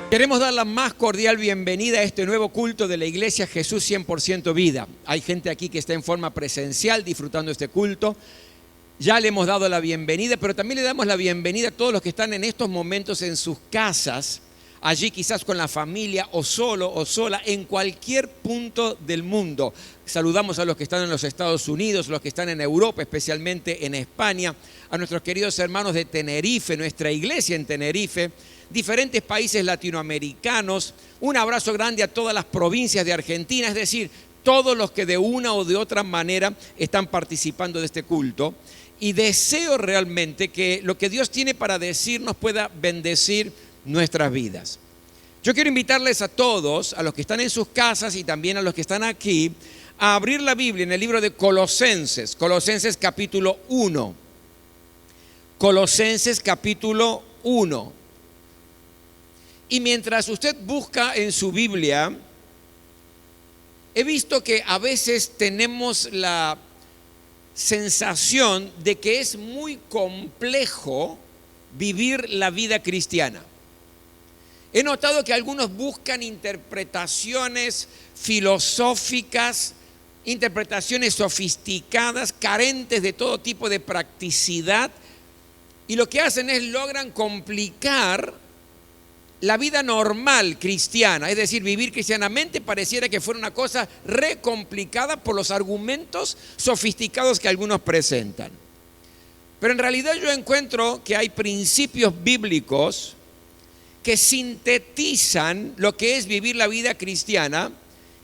Queremos dar la más cordial bienvenida a este nuevo culto de la Iglesia Jesús 100% Vida. Hay gente aquí que está en forma presencial disfrutando este culto. Ya le hemos dado la bienvenida, pero también le damos la bienvenida a todos los que están en estos momentos en sus casas, allí quizás con la familia o solo o sola, en cualquier punto del mundo. Saludamos a los que están en los Estados Unidos, los que están en Europa, especialmente en España, a nuestros queridos hermanos de Tenerife, nuestra iglesia en Tenerife, diferentes países latinoamericanos. Un abrazo grande a todas las provincias de Argentina, es decir, todos los que de una o de otra manera están participando de este culto. Y deseo realmente que lo que Dios tiene para decirnos pueda bendecir nuestras vidas. Yo quiero invitarles a todos, a los que están en sus casas y también a los que están aquí, a abrir la Biblia en el libro de Colosenses, Colosenses capítulo 1. Colosenses capítulo 1. Y mientras usted busca en su Biblia, he visto que a veces tenemos la sensación de que es muy complejo vivir la vida cristiana. He notado que algunos buscan interpretaciones filosóficas, interpretaciones sofisticadas, carentes de todo tipo de practicidad, y lo que hacen es logran complicar la vida normal cristiana, es decir, vivir cristianamente pareciera que fuera una cosa re complicada por los argumentos sofisticados que algunos presentan. Pero en realidad yo encuentro que hay principios bíblicos que sintetizan lo que es vivir la vida cristiana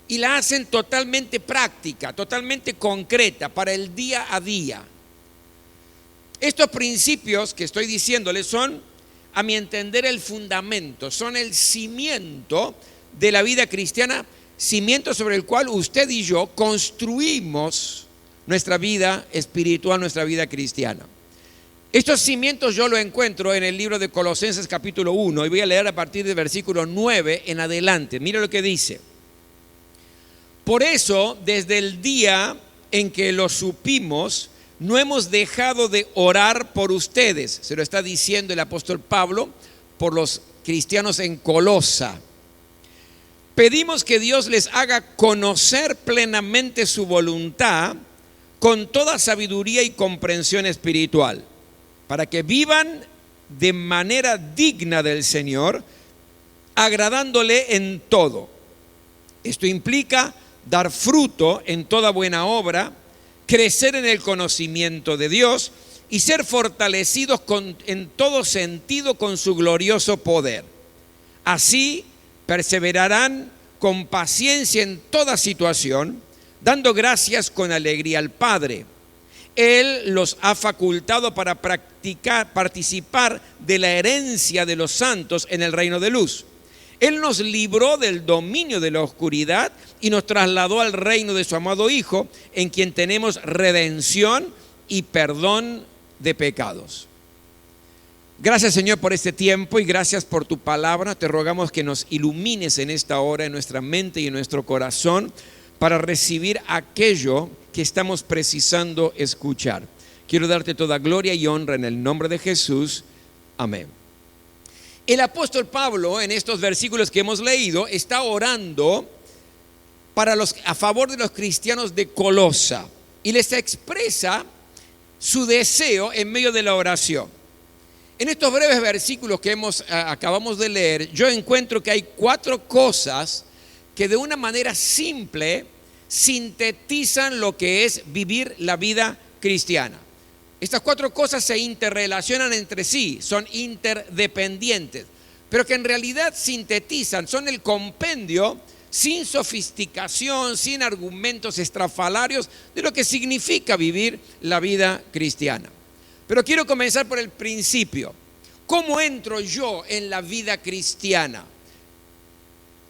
y la hacen totalmente práctica, totalmente concreta para el día a día. Estos principios que estoy diciéndoles son, a mi entender, el fundamento, son el cimiento de la vida cristiana, cimiento sobre el cual usted y yo construimos nuestra vida espiritual, nuestra vida cristiana. Estos cimientos yo los encuentro en el libro de Colosenses capítulo 1 y voy a leer a partir del versículo 9 en adelante. Mire lo que dice. Por eso, desde el día en que lo supimos, no hemos dejado de orar por ustedes. Se lo está diciendo el apóstol Pablo por los cristianos en Colosa. Pedimos que Dios les haga conocer plenamente su voluntad con toda sabiduría y comprensión espiritual, para que vivan de manera digna del Señor, agradándole en todo. Esto implica dar fruto en toda buena obra, crecer en el conocimiento de Dios y ser fortalecidos en todo sentido con su glorioso poder. Así perseverarán con paciencia en toda situación, dando gracias con alegría al Padre. Él los ha facultado para participar de la herencia de los santos en el reino de luz. Él nos libró del dominio de la oscuridad y nos trasladó al reino de su amado Hijo, en quien tenemos redención y perdón de pecados. Gracias, Señor, por este tiempo y gracias por tu palabra. Te rogamos que nos ilumines en esta hora en nuestra mente y en nuestro corazón para recibir aquello que estamos precisando escuchar. Quiero darte toda gloria y honra en el nombre de Jesús. Amén. El apóstol Pablo, en estos versículos que hemos leído, está orando a favor de los cristianos de Colosa y les expresa su deseo en medio de la oración. En estos breves versículos que acabamos de leer, yo encuentro que hay 4 cosas que de una manera simple sintetizan lo que es vivir la vida cristiana. Estas 4 cosas se interrelacionan entre sí, son interdependientes, pero que en realidad sintetizan, son el compendio sin sofisticación, sin argumentos estrafalarios de lo que significa vivir la vida cristiana. Pero quiero comenzar por el principio. ¿Cómo entro yo en la vida cristiana?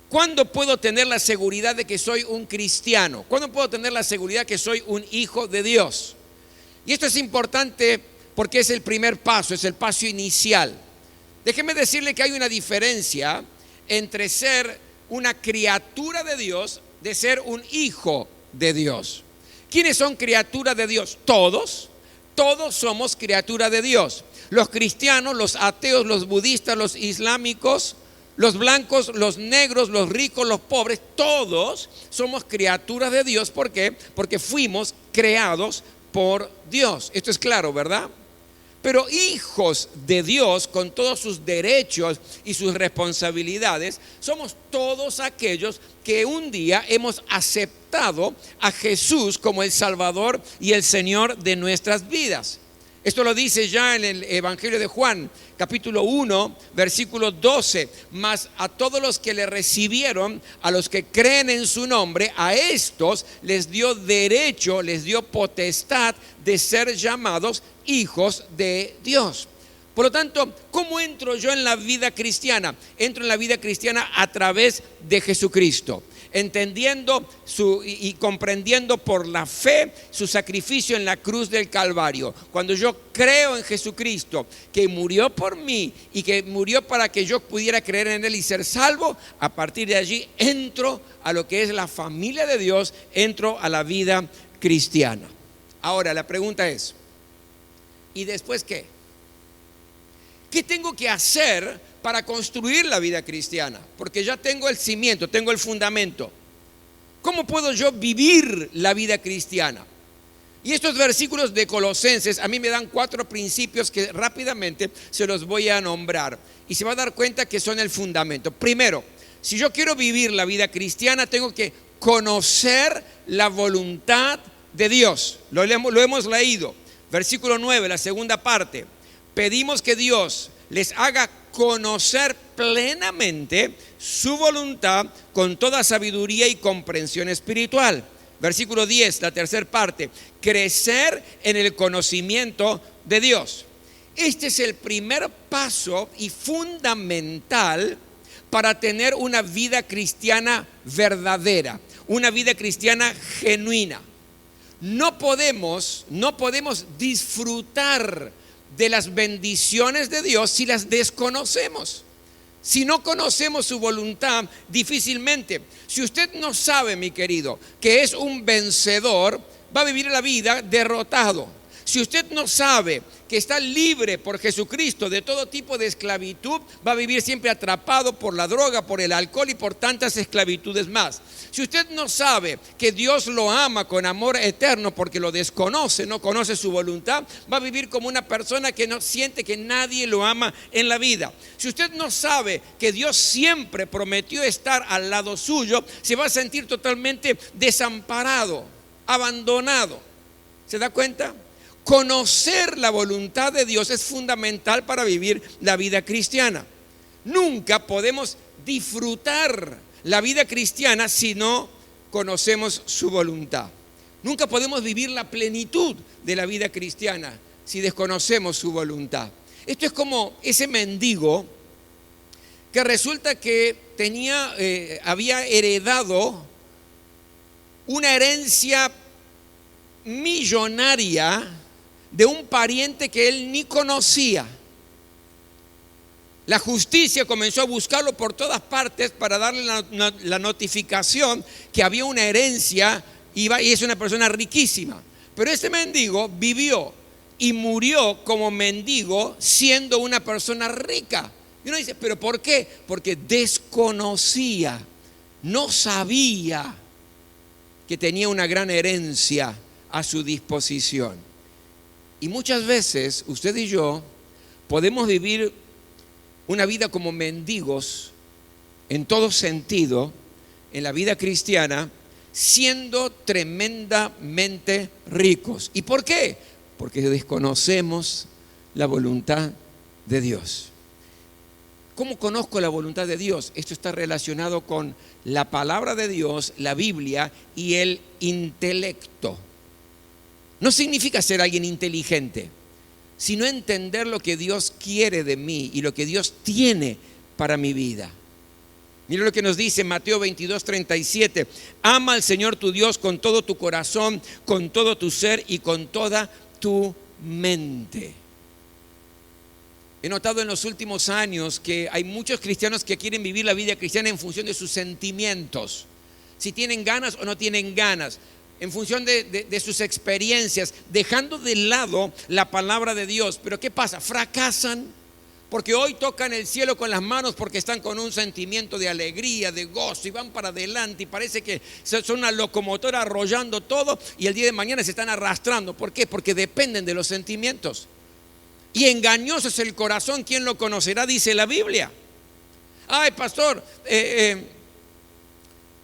¿Cuándo puedo tener la seguridad de que soy un cristiano? ¿Cuándo puedo tener la seguridad que soy un hijo de Dios? Y esto es importante porque es el primer paso, es el paso inicial. Déjeme decirle que hay una diferencia entre ser una criatura de Dios de ser un hijo de Dios. ¿Quiénes son criaturas de Dios? Todos somos criaturas de Dios. Los cristianos, los ateos, los budistas, los islámicos, los blancos, los negros, los ricos, los pobres, todos somos criaturas de Dios. ¿Por qué? Porque fuimos creados por Dios. Esto es claro, ¿verdad? Pero hijos de Dios, con todos sus derechos y sus responsabilidades, somos todos aquellos que un día hemos aceptado a Jesús como el Salvador y el Señor de nuestras vidas. Esto lo dice ya en el Evangelio de Juan, capítulo 1, versículo 12. Mas a todos los que le recibieron, a los que creen en su nombre, a estos les dio derecho, les dio potestad de ser llamados hijos de Dios. Por lo tanto, ¿cómo entro yo en la vida cristiana? Entro en la vida cristiana a través de Jesucristo, entendiendo y comprendiendo por la fe su sacrificio en la cruz del Calvario. Cuando yo creo en Jesucristo, que murió por mí y que murió para que yo pudiera creer en Él y ser salvo, a partir de allí entro a lo que es la familia de Dios, entro a la vida cristiana. Ahora, la pregunta es, ¿y después qué? ¿Qué tengo que hacer para construir la vida cristiana? Porque ya tengo el cimiento, tengo el fundamento. ¿Cómo puedo yo vivir la vida cristiana? Y estos versículos de Colosenses a mí me dan 4 principios que rápidamente se los voy a nombrar. Y se va a dar cuenta que son el fundamento. Primero, si yo quiero vivir la vida cristiana, tengo que conocer la voluntad de Dios. Lo hemos leído. Versículo 9, la segunda parte. Pedimos que Dios les haga conocer plenamente su voluntad con toda sabiduría y comprensión espiritual. Versículo 10, la tercera parte. Crecer en el conocimiento de Dios. Este es el primer paso y fundamental para tener una vida cristiana verdadera, una vida cristiana genuina. No podemos disfrutar de las bendiciones de Dios si las desconocemos. Si no conocemos su voluntad, difícilmente. Si usted no sabe, mi querido, que es un vencedor, va a vivir la vida derrotado. Si usted no sabe que está libre por Jesucristo de todo tipo de esclavitud, va a vivir siempre atrapado por la droga, por el alcohol y por tantas esclavitudes más. Si usted no sabe que Dios lo ama con amor eterno porque lo desconoce, no conoce su voluntad, va a vivir como una persona que no siente que nadie lo ama en la vida. Si usted no sabe que Dios siempre prometió estar al lado suyo, se va a sentir totalmente desamparado, abandonado. ¿Se da cuenta? Conocer la voluntad de Dios es fundamental para vivir la vida cristiana. Nunca podemos disfrutar la vida cristiana si no conocemos su voluntad. Nunca podemos vivir la plenitud de la vida cristiana si desconocemos su voluntad. Esto es como ese mendigo que resulta que había heredado una herencia millonaria de un pariente que él ni conocía. La justicia comenzó a buscarlo por todas partes para darle la notificación que había una herencia y es una persona riquísima. Pero este mendigo vivió y murió como mendigo siendo una persona rica. Y uno dice, ¿pero por qué? Porque desconocía, no sabía que tenía una gran herencia a su disposición. Y muchas veces usted y yo podemos vivir una vida como mendigos en todo sentido en la vida cristiana, siendo tremendamente ricos. ¿Y por qué? Porque desconocemos la voluntad de Dios. ¿Cómo conozco la voluntad de Dios? Esto está relacionado con la palabra de Dios, la Biblia y el intelecto. No significa ser alguien inteligente, sino entender lo que Dios quiere de mí y lo que Dios tiene para mi vida. Mira lo que nos dice Mateo 22:37. Ama al Señor tu Dios con todo tu corazón, con todo tu ser y con toda tu mente. He notado en los últimos años que hay muchos cristianos que quieren vivir la vida cristiana en función de sus sentimientos. si tienen ganas o no tienen ganas, en función de sus experiencias, dejando de lado la palabra de Dios. Pero ¿qué pasa? Fracasan. Porque hoy tocan el cielo con las manos porque están con un sentimiento de alegría, de gozo, y van para adelante y parece que son una locomotora arrollando todo, y el día de mañana se están arrastrando. ¿Por qué? Porque dependen de los sentimientos. Y engañoso es el corazón, ¿quién lo conocerá? Dice la Biblia. Ay, pastor,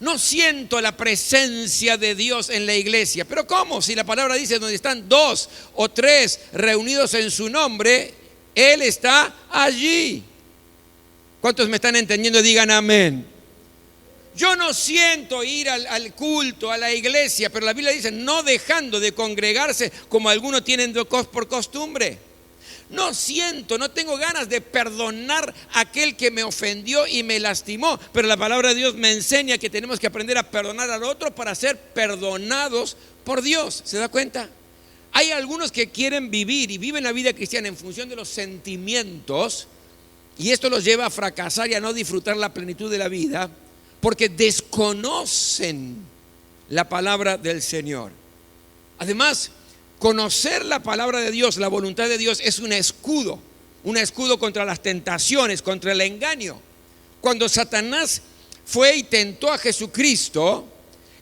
no siento la presencia de Dios en la iglesia. ¿Pero cómo? Si la palabra dice, donde están 2 o 3 reunidos en su nombre, Él está allí. ¿Cuántos me están entendiendo? Digan amén. Yo no siento ir al culto, a la iglesia, pero la Biblia dice, no dejando de congregarse como algunos tienen por costumbre. No siento, no tengo ganas de perdonar a aquel que me ofendió y me lastimó, pero la palabra de Dios me enseña que tenemos que aprender a perdonar al otro para ser perdonados por Dios. ¿Se da cuenta? Hay algunos que quieren vivir y viven la vida cristiana en función de los sentimientos, y esto los lleva a fracasar y a no disfrutar la plenitud de la vida, porque desconocen la palabra del Señor. Además, conocer la palabra de Dios, la voluntad de Dios, es un escudo contra las tentaciones, contra el engaño. Cuando Satanás fue y tentó a Jesucristo,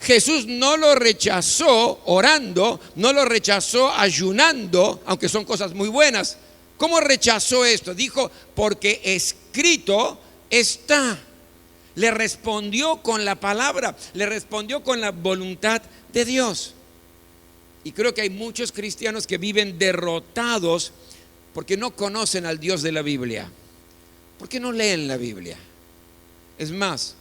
Jesús no lo rechazó orando, no lo rechazó ayunando, aunque son cosas muy buenas. ¿Cómo rechazó esto? Dijo, porque escrito está. Le respondió con la palabra, le respondió con la voluntad de Dios. Y creo que hay muchos cristianos que viven derrotados porque no conocen al Dios de la Biblia, porque no leen la Biblia. Es más,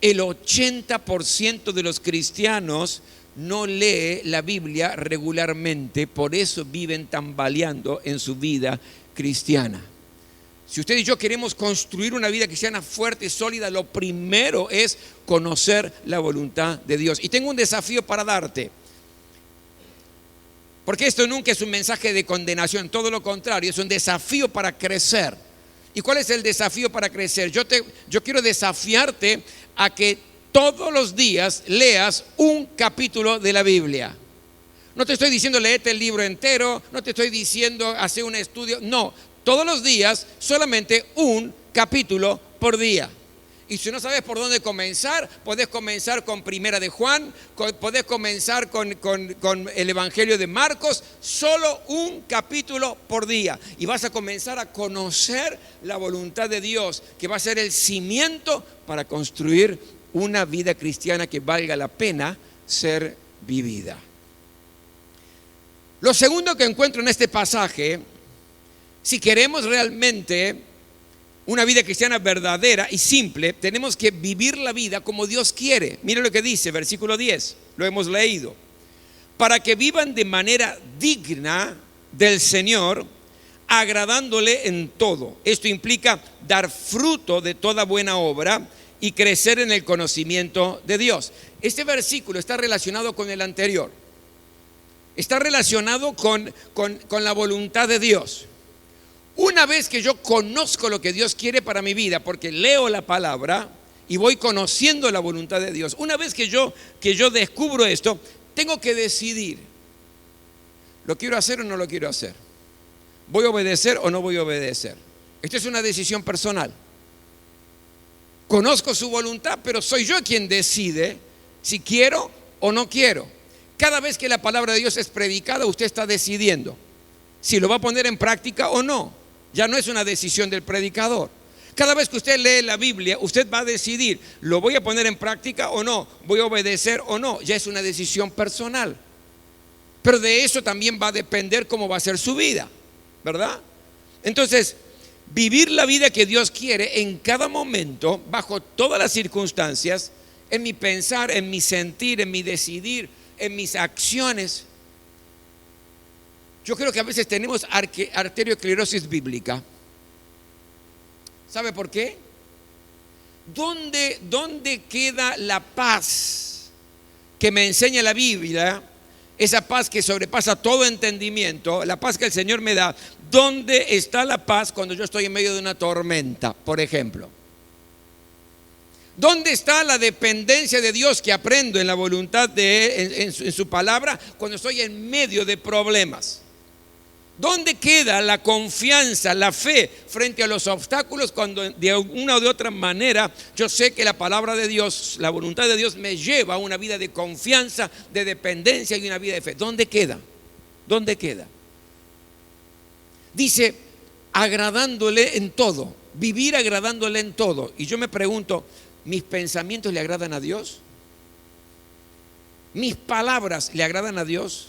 el 80% de los cristianos no lee la Biblia regularmente, por eso viven tambaleando en su vida cristiana. Si usted y yo queremos construir una vida cristiana fuerte y sólida, lo primero es conocer la voluntad de Dios. Y tengo un desafío para darte, porque esto nunca es un mensaje de condenación, todo lo contrario, es un desafío para crecer. ¿Y cuál es el desafío para crecer? Yo quiero desafiarte a que todos los días leas un capítulo de la Biblia. No te estoy diciendo léete el libro entero, no te estoy diciendo hacer un estudio, no, todos los días solamente un capítulo por día. Y si no sabes por dónde comenzar, podés comenzar con Primera de Juan, podés comenzar con el Evangelio de Marcos, solo un capítulo por día. Y vas a comenzar a conocer la voluntad de Dios, que va a ser el cimiento para construir una vida cristiana que valga la pena ser vivida. Lo segundo que encuentro en este pasaje, si queremos realmente una vida cristiana verdadera y simple, tenemos que vivir la vida como Dios quiere. Mira lo que dice, versículo 10, lo hemos leído. Para que vivan de manera digna del Señor, agradándole en todo. Esto implica dar fruto de toda buena obra y crecer en el conocimiento de Dios. Este versículo está relacionado con el anterior. Está relacionado con la voluntad de Dios. Una vez que yo conozco lo que Dios quiere para mi vida, porque leo la palabra y voy conociendo la voluntad de Dios, una vez que yo descubro esto, tengo que decidir, ¿lo quiero hacer o no lo quiero hacer? ¿Voy a obedecer o no voy a obedecer? Esta es una decisión personal. Conozco su voluntad, pero soy yo quien decide si quiero o no quiero. Cada vez que la palabra de Dios es predicada, usted está decidiendo si lo va a poner en práctica o no. Ya no es una decisión del predicador. Cada vez que usted lee la Biblia, usted va a decidir, ¿lo voy a poner en práctica o no? ¿Voy a obedecer o no? Ya es una decisión personal. Pero de eso también va a depender cómo va a ser su vida, ¿verdad? Entonces, vivir la vida que Dios quiere en cada momento, bajo todas las circunstancias, en mi pensar, en mi sentir, en mi decidir, en mis acciones. Yo creo que a veces tenemos arteriosclerosis bíblica. ¿Sabe por qué? ¿Dónde queda la paz que me enseña la Biblia? Esa paz que sobrepasa todo entendimiento, la paz que el Señor me da. ¿Dónde está la paz cuando yo estoy en medio de una tormenta, por ejemplo? ¿Dónde está la dependencia de Dios que aprendo en la voluntad de Él, en su palabra, cuando estoy en medio de problemas? ¿Dónde queda la confianza, la fe frente a los obstáculos cuando de una o de otra manera yo sé que la palabra de Dios, la voluntad de Dios me lleva a una vida de confianza, de dependencia y una vida de fe? ¿Dónde queda? ¿Dónde queda? Dice, agradándole en todo, vivir agradándole en todo. Y yo me pregunto, ¿mis pensamientos le agradan a Dios? ¿Mis palabras le agradan a Dios?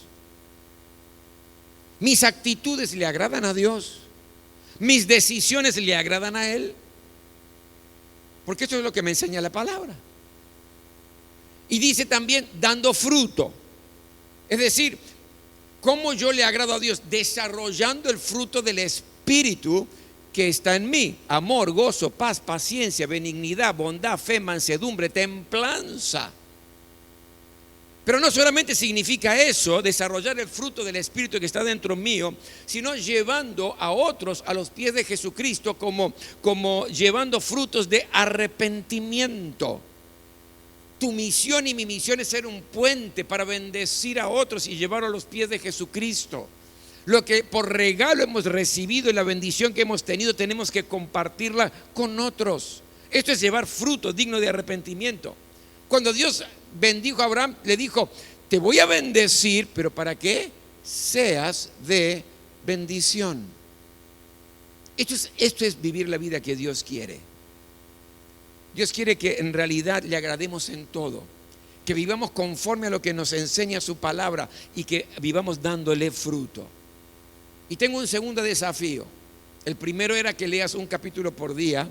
¿Mis actitudes le agradan a Dios? ¿Mis decisiones le agradan a Él? Porque esto es lo que me enseña la palabra. Y dice también dando fruto. Es decir, ¿cómo yo le agrado a Dios? Desarrollando el fruto del Espíritu que está en mí: amor, gozo, paz, paciencia, benignidad, bondad, fe, mansedumbre, templanza. Pero no solamente significa eso, desarrollar el fruto del Espíritu que está dentro mío, sino llevando a otros a los pies de Jesucristo, como llevando frutos de arrepentimiento. Tu misión y mi misión es ser un puente para bendecir a otros y llevarlos a los pies de Jesucristo. Lo que por regalo hemos recibido y la bendición que hemos tenido, tenemos que compartirla con otros. Esto es llevar fruto digno de arrepentimiento. Cuando Dios bendijo a Abraham, le dijo: te voy a bendecir, pero ¿para qué? Seas de bendición. Esto es vivir la vida que Dios quiere. Dios quiere que en realidad le agrademos en todo, que vivamos conforme a lo que nos enseña su palabra y que vivamos dándole fruto. Y tengo un segundo desafío. El primero era que leas un capítulo por día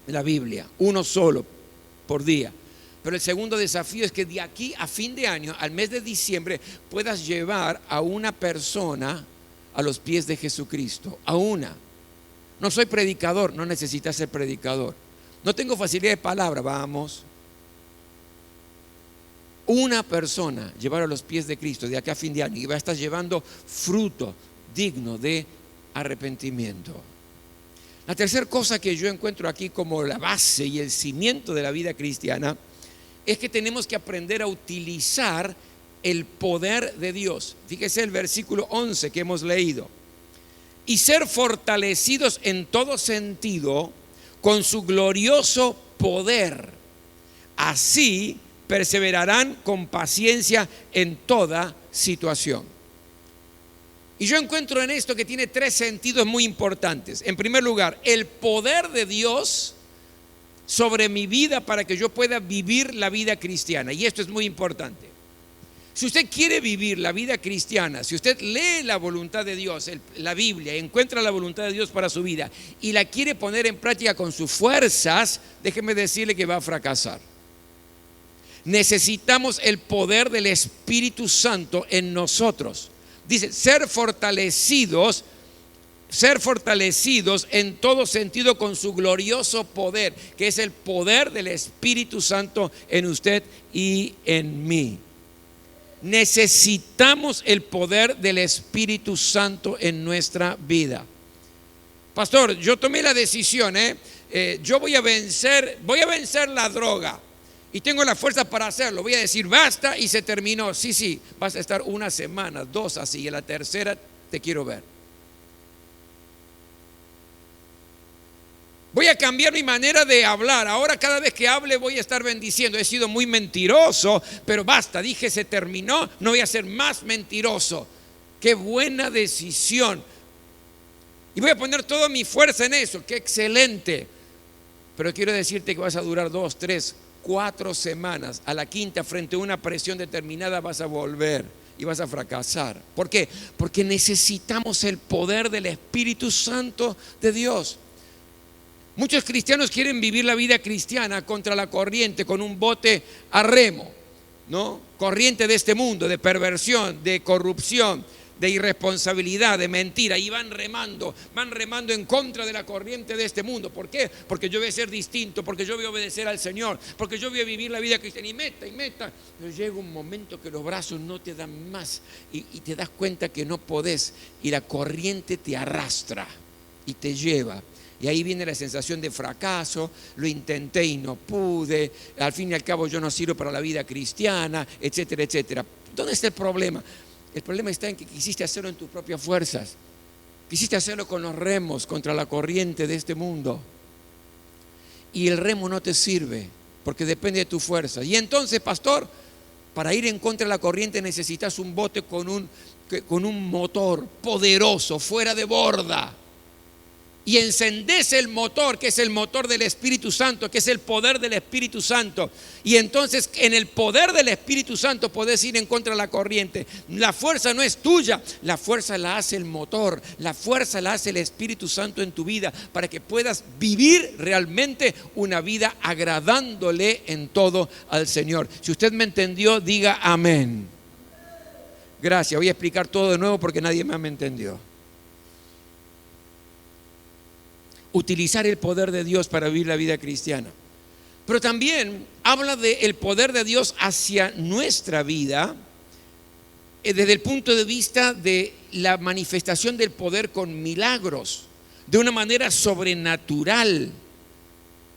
de la Biblia, uno solo por día. Pero el segundo desafío es que de aquí a fin de año, al mes de diciembre, puedas llevar a una persona a los pies de Jesucristo. A una. No soy predicador, no necesitas ser predicador. No tengo facilidad de palabra, vamos. Una persona llevar a los pies de Cristo de aquí a fin de año y va a estar llevando fruto digno de arrepentimiento. La tercera cosa que yo encuentro aquí como la base y el cimiento de la vida cristiana es que tenemos que aprender a utilizar el poder de Dios. Fíjese el versículo 11 que hemos leído. Y ser fortalecidos en todo sentido con su glorioso poder. Así perseverarán con paciencia en toda situación. Y yo encuentro en esto que tiene tres sentidos muy importantes. En primer lugar, el poder de Dios sobre mi vida para que yo pueda vivir la vida cristiana. Y esto es muy importante. Si usted quiere vivir la vida cristiana, si usted lee la voluntad de Dios, la Biblia, encuentra la voluntad de Dios para su vida y la quiere poner en práctica con sus fuerzas, déjeme decirle que va a fracasar. Necesitamos el poder del Espíritu Santo en nosotros. Dice, ser fortalecidos en todo sentido con su glorioso poder, que es el poder del Espíritu Santo en usted y en mí. Necesitamos el poder del Espíritu Santo en nuestra vida. Pastor, yo tomé la decisión, yo voy a vencer la droga y tengo la fuerza para hacerlo. Voy a decir basta y se terminó. Sí, vas a estar una semana, 2 así, y en la tercera te quiero ver. Voy a cambiar mi manera de hablar. Ahora cada vez que hable voy a estar bendiciendo. He sido muy mentiroso, pero basta, dije se terminó, no voy a ser más mentiroso. Qué buena decisión. Y voy a poner toda mi fuerza en eso, qué excelente. Pero quiero decirte que vas a durar 2, 3, 4 semanas. A la quinta, frente a una presión determinada, vas a volver y vas a fracasar. ¿Por qué? Porque necesitamos el poder del Espíritu Santo de Dios. Muchos cristianos quieren vivir la vida cristiana contra la corriente, con un bote a remo, ¿no? Corriente de este mundo, de perversión, de corrupción, de irresponsabilidad, de mentira, y van remando en contra de la corriente de este mundo. ¿Por qué? Porque yo voy a ser distinto, porque yo voy a obedecer al Señor, porque yo voy a vivir la vida cristiana, y meta. Pero llega un momento que los brazos no te dan más y te das cuenta que no podés, y la corriente te arrastra y te lleva. Y ahí viene la sensación de fracaso, lo intenté y no pude, al fin y al cabo yo no sirvo para la vida cristiana, etcétera, etcétera. ¿Dónde está el problema? El problema está en que quisiste hacerlo en tus propias fuerzas. Quisiste hacerlo con los remos contra la corriente de este mundo. Y el remo no te sirve porque depende de tu fuerza. Y entonces, pastor, para ir en contra de la corriente necesitas un bote con un motor poderoso, fuera de borda. Y encendés el motor, que es el motor del Espíritu Santo, que es el poder del Espíritu Santo. Y entonces en el poder del Espíritu Santo podés ir en contra de la corriente. La fuerza no es tuya, la fuerza la hace el motor, la fuerza la hace el Espíritu Santo en tu vida para que puedas vivir realmente una vida agradándole en todo al Señor. Si usted me entendió, diga amén. Gracias, voy a explicar todo de nuevo porque nadie más me entendió. Utilizar el poder de Dios para vivir la vida cristiana. Pero también habla del poder de Dios hacia nuestra vida desde el punto de vista de la manifestación del poder con milagros, de una manera sobrenatural.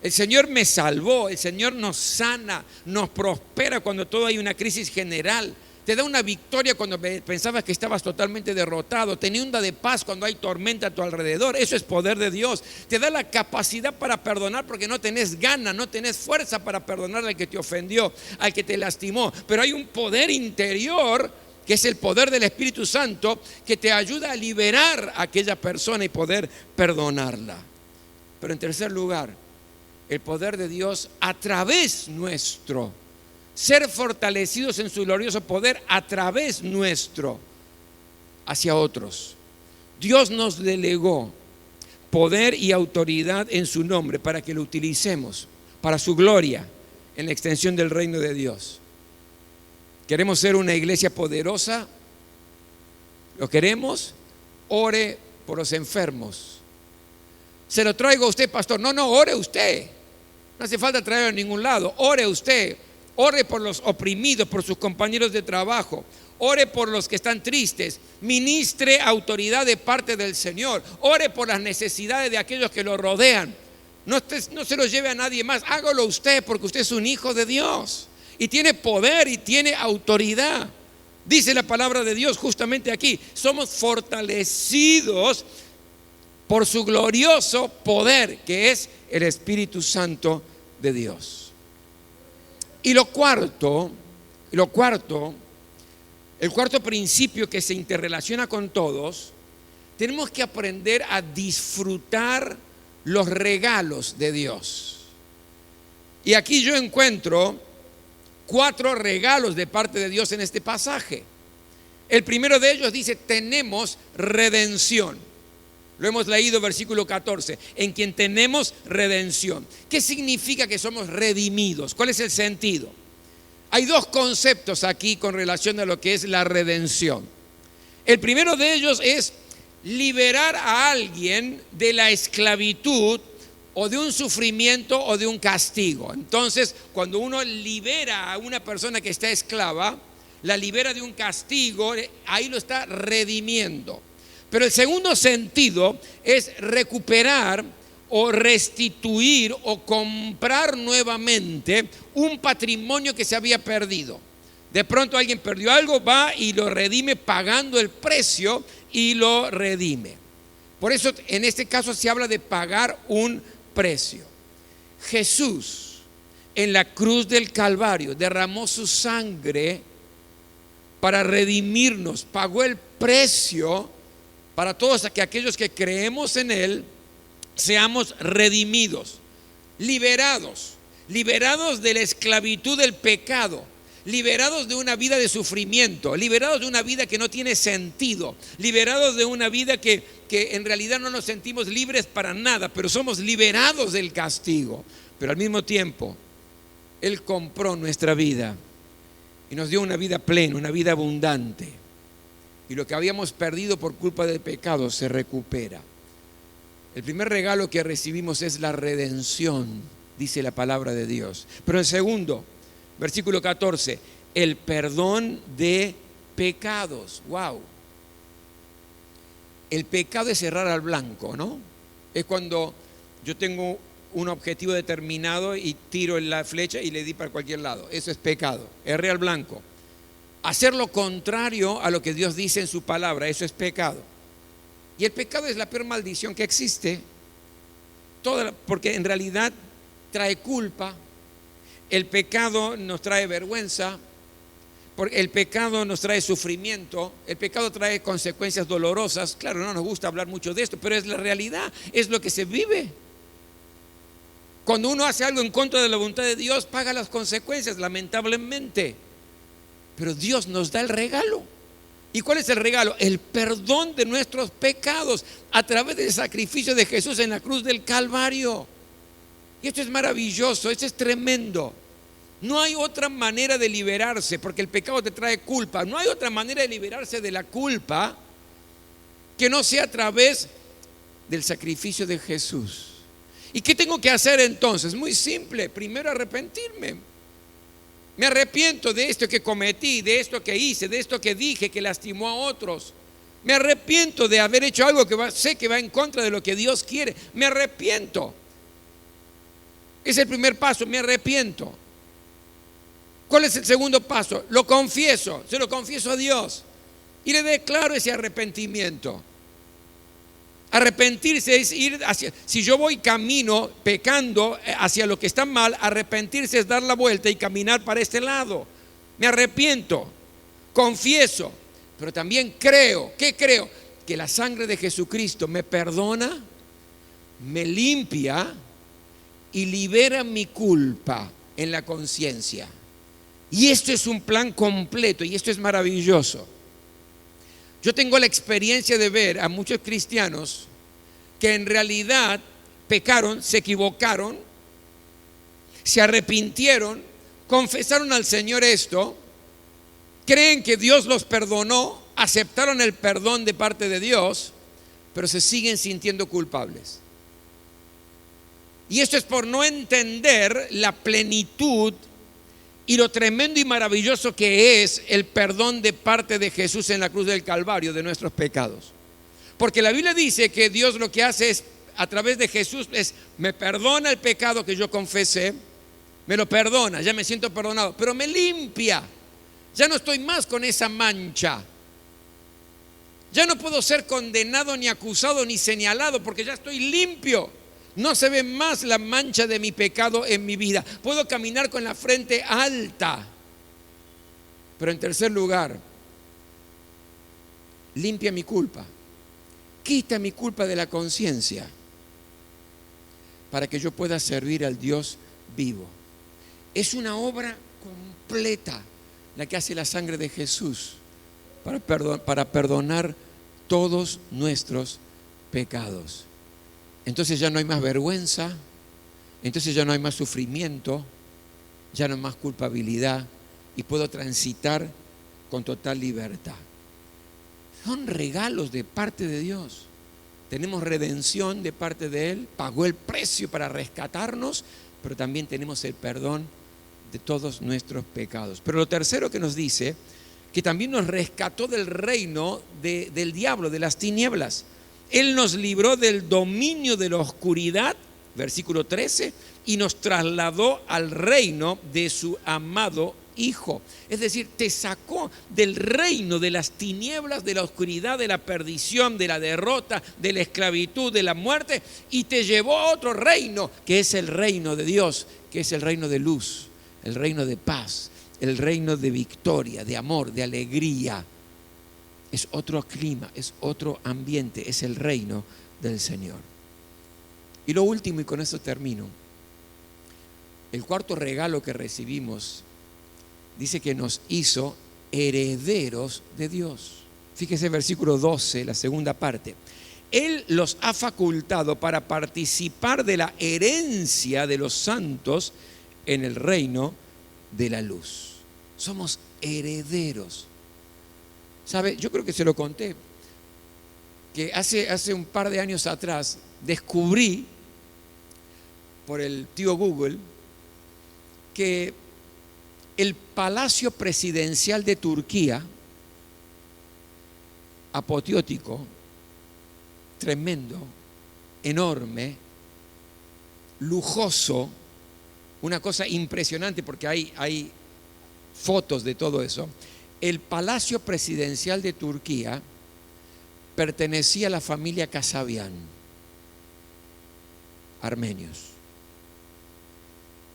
El Señor me salvó, el Señor nos sana, nos prospera cuando todo hay una crisis general. Te da una victoria cuando pensabas que estabas totalmente derrotado. Te inunda de paz cuando hay tormenta a tu alrededor. Eso es poder de Dios. Te da la capacidad para perdonar porque no tenés ganas, no tenés fuerza para perdonar al que te ofendió, al que te lastimó. Pero hay un poder interior que es el poder del Espíritu Santo que te ayuda a liberar a aquella persona y poder perdonarla. Pero en tercer lugar, el poder de Dios a través nuestro. Ser fortalecidos en su glorioso poder a través nuestro hacia otros. Dios nos delegó poder y autoridad en su nombre para que lo utilicemos para su gloria en la extensión del reino de Dios. ¿Queremos ser una iglesia poderosa? ¿Lo queremos? Ore por los enfermos. Se lo traigo a usted, pastor. No, ore usted. No hace falta traerlo a ningún lado. Ore usted. Ore por los oprimidos, por sus compañeros de trabajo. Ore por los que están tristes. Ministre autoridad de parte del Señor. Ore por las necesidades de aquellos que lo rodean. No se lo lleve a nadie más. Hágalo usted porque usted es un hijo de Dios. Y tiene poder y tiene autoridad. Dice la palabra de Dios justamente aquí. Somos fortalecidos por su glorioso poder que es el Espíritu Santo de Dios. Y el cuarto principio que se interrelaciona con todos, tenemos que aprender a disfrutar los regalos de Dios. Y aquí yo encuentro 4 regalos de parte de Dios en este pasaje. El primero de ellos dice, tenemos redención. Lo hemos leído, versículo 14, en quien tenemos redención. ¿Qué significa que somos redimidos? ¿Cuál es el sentido? Hay 2 conceptos aquí con relación a lo que es la redención. El primero de ellos es liberar a alguien de la esclavitud o de un sufrimiento o de un castigo. Entonces, cuando uno libera a una persona que está esclava, la libera de un castigo, ahí lo está redimiendo. Pero el segundo sentido es recuperar o restituir o comprar nuevamente un patrimonio que se había perdido. De pronto alguien perdió algo, va y lo redime pagando el precio y lo redime. Por eso en este caso se habla de pagar un precio. Jesús en la cruz del Calvario derramó su sangre para redimirnos, pagó el precio para todos aquellos que creemos en Él, seamos redimidos, liberados de la esclavitud del pecado, liberados de una vida de sufrimiento, liberados de una vida que no tiene sentido, liberados de una vida que en realidad no nos sentimos libres para nada, pero somos liberados del castigo. Pero al mismo tiempo, Él compró nuestra vida y nos dio una vida plena, una vida abundante. Y lo que habíamos perdido por culpa del pecado se recupera. El primer regalo que recibimos es la redención, dice la palabra de Dios. Pero el segundo, versículo 14, el perdón de pecados. Wow. El pecado es errar al blanco, ¿no? Es cuando Yo tengo un objetivo determinado y tiro la flecha y le di para cualquier lado. Eso es pecado. Erré al blanco. Hacer lo contrario a lo que Dios dice en su palabra, eso es pecado. Y el pecado es la peor maldición que existe, porque en realidad trae culpa. El pecado nos trae vergüenza, porque el pecado nos trae sufrimiento, el pecado trae consecuencias dolorosas. Claro, no nos gusta hablar mucho de esto, pero es la realidad, es lo que se vive. Cuando uno hace algo en contra de la voluntad de Dios, paga las consecuencias, lamentablemente. Pero Dios nos da el regalo. ¿Y cuál es el regalo? El perdón de nuestros pecados a través del sacrificio de Jesús en la cruz del Calvario. Y esto es maravilloso, esto es tremendo. No hay otra manera de liberarse, porque el pecado te trae culpa. No hay otra manera de liberarse de la culpa que no sea a través del sacrificio de Jesús. ¿Y qué tengo que hacer entonces? Muy simple, primero arrepentirme. Me arrepiento de esto que cometí, de esto que hice, de esto que dije, que lastimó a otros. Me arrepiento de haber hecho algo que sé que va en contra de lo que Dios quiere. Me arrepiento. Es el primer paso, me arrepiento. ¿Cuál es el segundo paso? Lo confieso, se lo confieso a Dios y le declaro ese arrepentimiento. Arrepentirse es ir hacia, si yo voy camino pecando hacia lo que está mal, arrepentirse es dar la vuelta y caminar para este lado. Me arrepiento, confieso, pero también creo. ¿Qué creo? Que la sangre de Jesucristo me perdona, me limpia y libera mi culpa en la conciencia. Y esto es un plan completo y esto es maravilloso. Yo tengo la experiencia de ver a muchos cristianos que en realidad pecaron, se equivocaron, se arrepintieron, confesaron al Señor esto, creen que Dios los perdonó, aceptaron el perdón de parte de Dios, pero se siguen sintiendo culpables. Y esto es por no entender la plenitud y lo tremendo y maravilloso que es el perdón de parte de Jesús en la cruz del Calvario de nuestros pecados. Porque la Biblia dice que Dios lo que hace es, a través de Jesús, es me perdona el pecado que yo confesé, me lo perdona, ya me siento perdonado, pero me limpia. Ya no estoy más con esa mancha. Ya no puedo ser condenado, ni acusado, ni señalado, porque ya estoy limpio. No se ve más la mancha de mi pecado en mi vida. Puedo caminar con la frente alta. Pero en tercer lugar, limpia mi culpa. Quita mi culpa de la conciencia para que yo pueda servir al Dios vivo. Es una obra completa la que hace la sangre de Jesús para perdonar todos nuestros pecados. Entonces ya no hay más vergüenza, entonces ya no hay más sufrimiento, ya no hay más culpabilidad y puedo transitar con total libertad. Son regalos de parte de Dios. Tenemos redención de parte de Él, pagó el precio para rescatarnos, pero también tenemos el perdón de todos nuestros pecados. Pero lo tercero que nos dice, que también nos rescató del reino del diablo, de las tinieblas. Él nos libró del dominio de la oscuridad, versículo 13, y nos trasladó al reino de su amado Hijo. Es decir, te sacó del reino de las tinieblas, de la oscuridad, de la perdición, de la derrota, de la esclavitud, de la muerte, y te llevó a otro reino, que es el reino de Dios, que es el reino de luz, el reino de paz, el reino de victoria, de amor, de alegría. Es otro clima, es otro ambiente, es el reino del Señor. Y lo último, y con eso termino, el cuarto regalo que recibimos dice que nos hizo herederos de Dios. Fíjese el versículo 12, la segunda parte. Él los ha facultado para participar de la herencia de los santos en el reino de la luz. Somos herederos. ¿Sabe? Yo creo que se lo conté, que hace un par de años atrás descubrí por el tío Google que el palacio presidencial de Turquía, apoteótico, tremendo, enorme, lujoso, una cosa impresionante porque hay fotos de todo eso. El Palacio Presidencial de Turquía pertenecía a la familia Kasabian, armenios.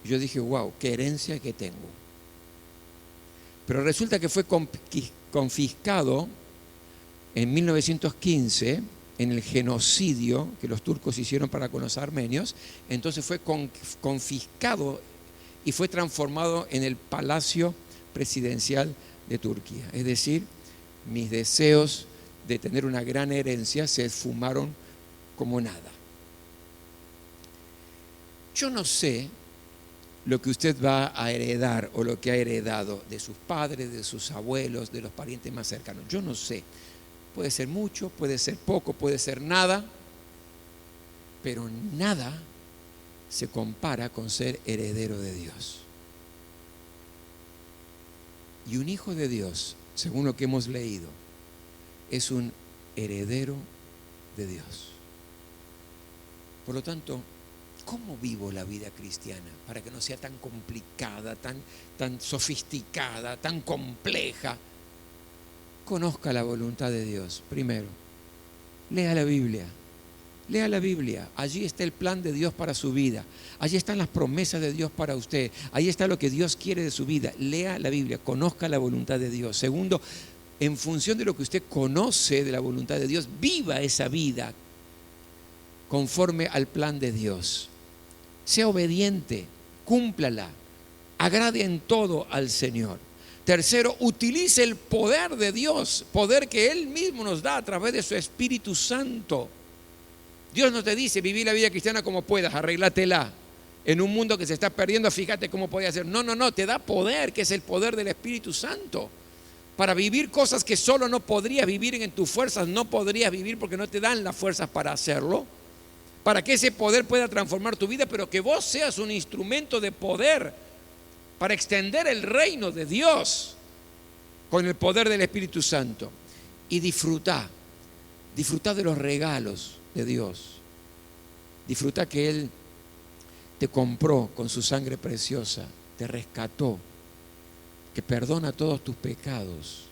Yo dije, wow, qué herencia que tengo. Pero resulta que fue confiscado en 1915 en el genocidio que los turcos hicieron para con los armenios. Entonces fue confiscado y fue transformado en el Palacio Presidencial de Turquía. Es decir, mis deseos de tener una gran herencia se esfumaron como nada. Yo no sé lo que usted va a heredar o lo que ha heredado de sus padres, de sus abuelos, de los parientes más cercanos. Yo no sé. Puede ser mucho, puede ser poco, puede ser nada, pero nada se compara con ser heredero de Dios. Y un hijo de Dios, según lo que hemos leído, es un heredero de Dios. Por lo tanto, ¿cómo vivo la vida cristiana para que no sea tan complicada, tan sofisticada, tan compleja? Conozca la voluntad de Dios. Primero, lea la Biblia. Lea la Biblia. Allí está el plan de Dios para su vida. Allí están las promesas de Dios para usted. Allí está lo que Dios quiere de su vida. Lea la Biblia. Conozca la voluntad de Dios. Segundo, en función de lo que usted conoce de la voluntad de Dios, viva esa vida conforme al plan de Dios. Sea obediente, cúmplala, agrade en todo al Señor. Tercero, utilice el poder de Dios, poder que Él mismo nos da a través de su Espíritu Santo. Dios no te dice vivir la vida cristiana como puedas, arréglatela. En un mundo que se está perdiendo, fíjate cómo podía hacer. No, te da poder, que es el poder del Espíritu Santo, para vivir cosas que solo no podrías vivir en tus fuerzas, no podrías vivir porque no te dan las fuerzas para hacerlo. Para que ese poder pueda transformar tu vida, pero que vos seas un instrumento de poder para extender el reino de Dios con el poder del Espíritu Santo. Y disfrutá de los regalos de Dios. Disfrutá que Él te compró con su sangre preciosa, te rescató, que perdona todos tus pecados.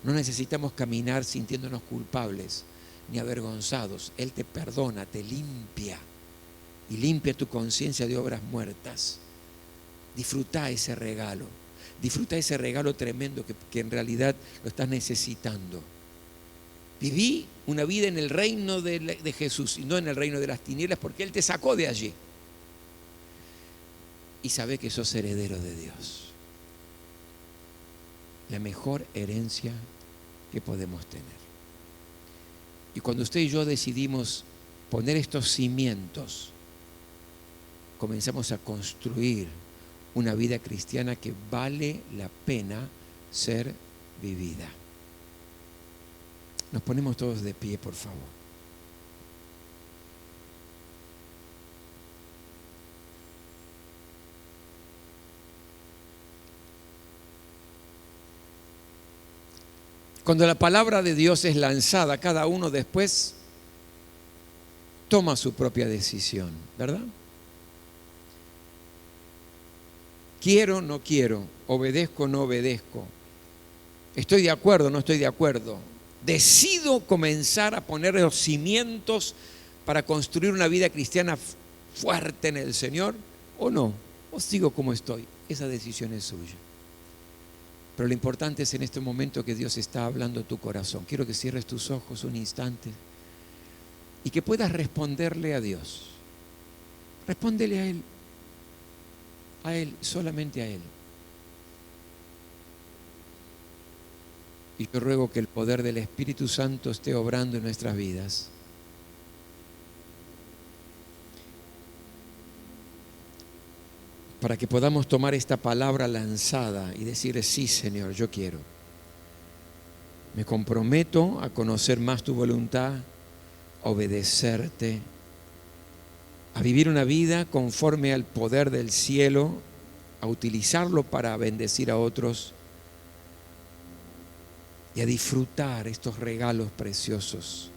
No necesitamos caminar sintiéndonos culpables ni avergonzados. Él te perdona, te limpia y limpia tu conciencia de obras muertas. Disfruta ese regalo tremendo que en realidad lo estás necesitando. Viví una vida en el reino de Jesús y no en el reino de las tinieblas, porque Él te sacó de allí. Y sabe que sos heredero de Dios. La mejor herencia que podemos tener. Y cuando usted y yo decidimos poner estos cimientos, comenzamos a construir una vida cristiana que vale la pena ser vivida. Nos ponemos todos de pie, por favor. Cuando la palabra de Dios es lanzada, cada uno después toma su propia decisión, ¿verdad? Quiero, no quiero, obedezco, no obedezco, estoy de acuerdo, no estoy de acuerdo. Decido comenzar a poner los cimientos para construir una vida cristiana fuerte en el Señor, o no, o sigo como estoy. Esa decisión es suya. Pero lo importante es en este momento que Dios está hablando a tu corazón. Quiero que cierres tus ojos un instante y que puedas responderle a Dios. Respóndele a Él, solamente a Él. Y yo ruego que el poder del Espíritu Santo esté obrando en nuestras vidas. Para que podamos tomar esta palabra lanzada y decirle, sí, Señor, yo quiero. Me comprometo a conocer más tu voluntad, a obedecerte, a vivir una vida conforme al poder del cielo, a utilizarlo para bendecir a otros y a disfrutar estos regalos preciosos.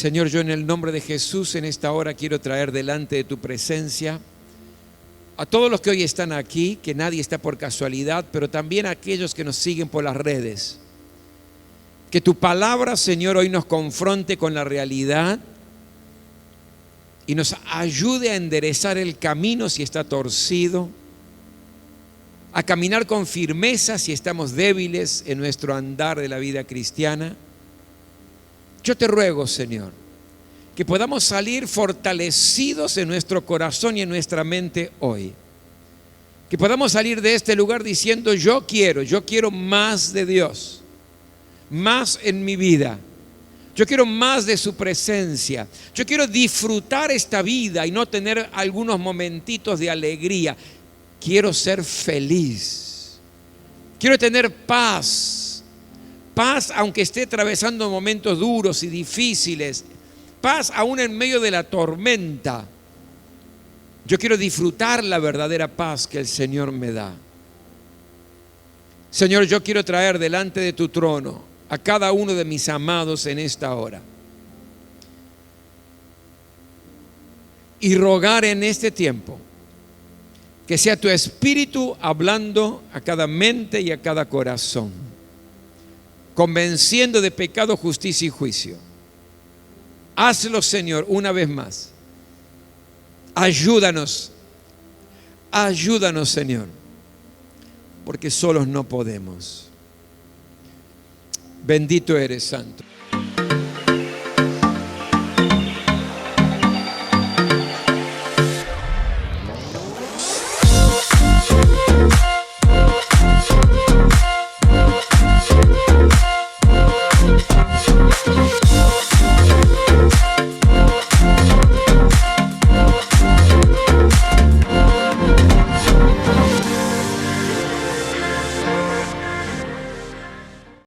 Señor, yo en el nombre de Jesús en esta hora quiero traer delante de tu presencia a todos los que hoy están aquí, que nadie está por casualidad, pero también a aquellos que nos siguen por las redes. Que tu palabra, Señor, hoy nos confronte con la realidad y nos ayude a enderezar el camino si está torcido, a caminar con firmeza si estamos débiles en nuestro andar de la vida cristiana. Yo te ruego, Señor, que podamos salir fortalecidos en nuestro corazón y en nuestra mente hoy. Que podamos salir de este lugar diciendo: yo quiero más de Dios, más en mi vida. Yo quiero más de su presencia. Yo quiero disfrutar esta vida y no tener algunos momentitos de alegría. Quiero ser feliz. Quiero tener paz. Paz aunque esté atravesando momentos duros y difíciles. Paz aún en medio de la tormenta. Yo quiero disfrutar la verdadera paz que el Señor me da. Señor, yo quiero traer delante de tu trono a cada uno de mis amados en esta hora. Y rogar en este tiempo que sea tu Espíritu hablando a cada mente y a cada corazón, convenciendo de pecado, justicia y juicio. Hazlo, Señor, una vez más. Ayúdanos, Señor, porque solos no podemos. Bendito eres, Santo.